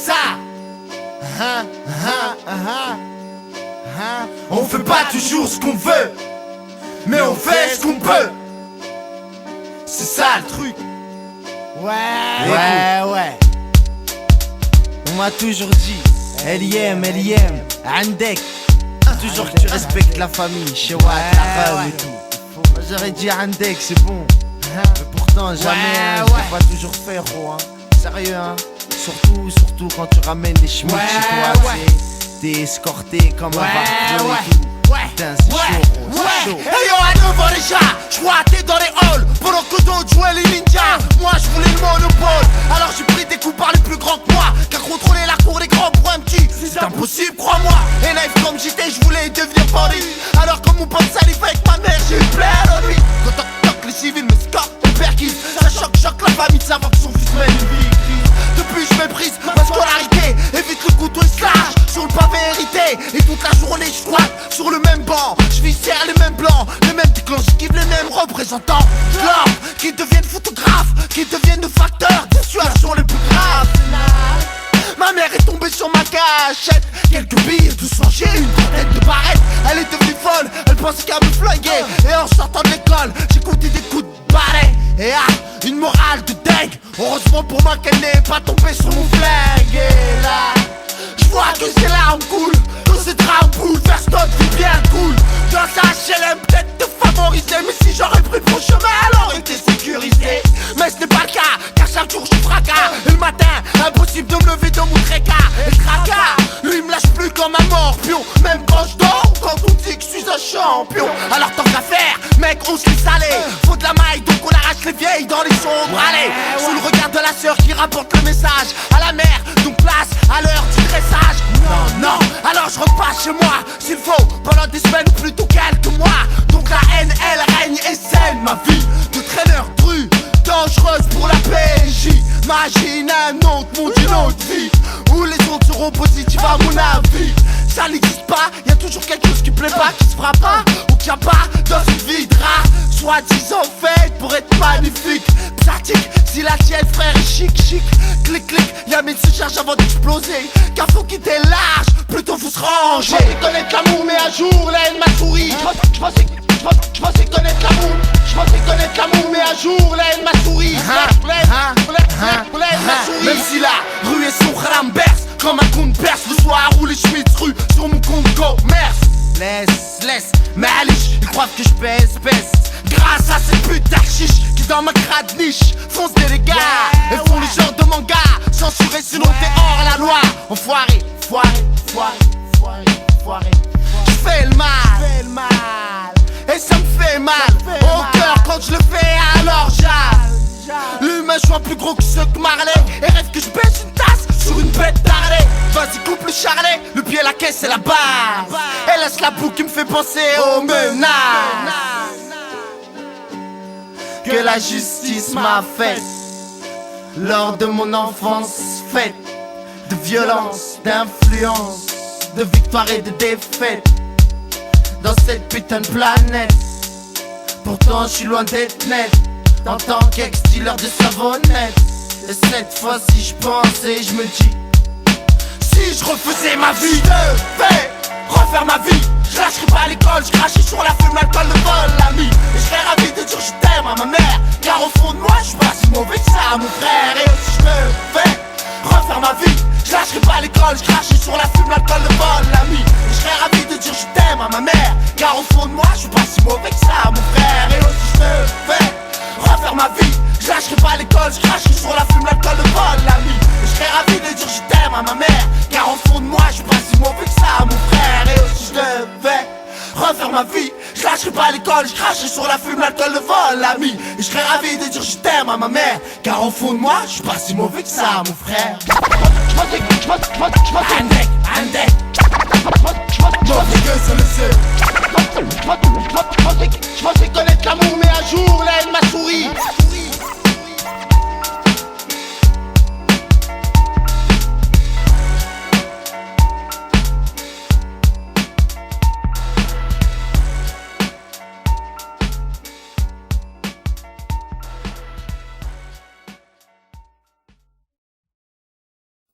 ça. On fait pas toujours ce qu'on veut, mais on fait ce qu'on peut. C'est ça le truc. Ouais. On m'a toujours dit L.I.M, Andek. Toujours que tu respectes la famille, chez Watt, la femme et tout. Moi j'aurais dit Andek, c'est bon. Mais pourtant jamais, je l'ai pas toujours fait, gros. Sérieux, surtout quand tu ramènes les chemises chez toi, t'es escorté comme un barco et tout. Putain, c'est chaud, gros, c'est chaud. Hey yo, à 9 ans déjà, j'roitais dans les halls pendant que d'autres jouaient les ninjas. Moi je voulais le monopole, alors j'ai pris des coups par les plus grands que moi. Car contrôler la cour des grands pour un petit, c'est impossible, crois-moi. Et naïf comme j'étais, je voulais devenir bandit. Alors comme mon pote salive avec ma mère, j'ai eu plein d'ennuis. Quand toc les civils me scorent, on perquise. Ça choque la famille de savoir que son fils mène une vie grise. Depuis je méprise ma scolarité, évite le couteau et slash sur le pavé hérité. Et toute la journée je squatte sur le même banc, je viscère les mêmes blancs, les mêmes déclenches, j'esquive les mêmes représentants. J'lore, qui deviennent photographes, qui deviennent facteurs des situations les plus graves. Ma mère est tombée sur ma cachette, quelques billes, 12 j'ai une trentaine de barrettes. Elle est devenue folle, elle pensait qu'à me flinguer. Et en sortant de l'école, j'écoutais des coups de balai. Et une morale de dingue. Heureusement pour moi qu'elle n'est pas tombée sur mon flingue. Et là, je vois que ses larmes coulent, que ces drames bouleversent notre vie bien cool. Dans sa HLM peut-être te favoriser, mais si j'aurais pris le bon chemin, elle aurait été sécurisée. Mais ce n'est pas le cas, car chaque jour je fracas. Et le matin, impossible de me lever de mon trécas. Et le tracas, lui me lâche plus comme un morpion. Même quand je dors, quand on dit que je suis un champion. Alors tant qu'à faire, mec on se laisse aller. Faut de la maille, donc on arrache les vieilles dans les sombres. Allez, sous le regard de la sœur qui rapporte le message à la mère, donc place à l'heure du dressage. Non, alors je repasse chez moi, s'il faut, pendant des semaines ou plutôt quelques mois. Donc la haine, elle règne et saine ma vie de traîneur dru, dangereuse pour la PJ. Imagine un autre monde, une autre vie, où les autres seront positifs à mon avis. Ça n'existe pas, y'a toujours quelque chose qui plaît pas, qui se fera pas, ou qu'il y a pas dans une vie de rat. Soi-disant faite pour être magnifique, pratique, si la tienne frère est chic. Clic, y'a mille se charge avant d'exploser. Car faut quitter l'âge, plutôt faut se ranger. Je pensais connaître l'amour, mais un jour la haine m'a souri. Je pensais connaître l'amour, mais un jour la haine m'a souri. Même si la rue et son crâne berce comme un compte perse le soir où les Schmitz ruent sur mon compte commerce. Laisse, Malish, ils croient que je pèse. Grâce à ces putes d'archiches qui dans ma crade niche foncent des dégâts et font le genre de manga censuré sinon t'es hors la loi. Enfoiré, j'fais le mal et ça me fait mal au cœur quand je le fais alors j'ale. L'humain je vois plus gros que ceux que Marley et rêve que je baisse une tasse sur une bête d'Harley. Vas-y coupe le charlet, le pied la caisse et la base. Et laisse la boue qui me fait penser aux menaces que la justice m'a faite lors de mon enfance faite de violence, d'influence, de victoire et de défaite dans cette putain de planète. Pourtant je suis loin d'être net en tant qu'ex-dealer de savonnette. Et cette fois-ci je pense et je me dis, si je refaisais ma vie, je vais refaire ma vie. Je lâcherai pas l'école, je crachais sur la fume, l'alcool, le vol, l'ami. Et je serais ravi de dire je t'aime à ma mère, car au fond de moi je suis pas si mauvais que ça, mon frère. Et si je me fais refaire ma vie, je lâcherai pas l'école, je crachais sur la fume, l'alcool, le vol, l'ami. Et je serais ravi de dire je t'aime à ma mère, car au fond de moi je suis pas si mauvais que ça, mon frère. Et si je me fais refaire ma vie, je lâcherai pas l'école, je cracherai sur la fume, l'alcool, le vol, l'ami. Et je serais ravi de dire je t'aime à ma mère, car au fond de moi je suis pas si mauvais que ça, mon frère. Et si je devais refaire ma vie, je lâcherai pas l'école, je cracherai sur la fume, l'alcool, le vol, l'ami. Et je serais ravi de dire je t'aime à ma mère, car au fond de moi je suis pas si mauvais que ça, mon frère. Andek,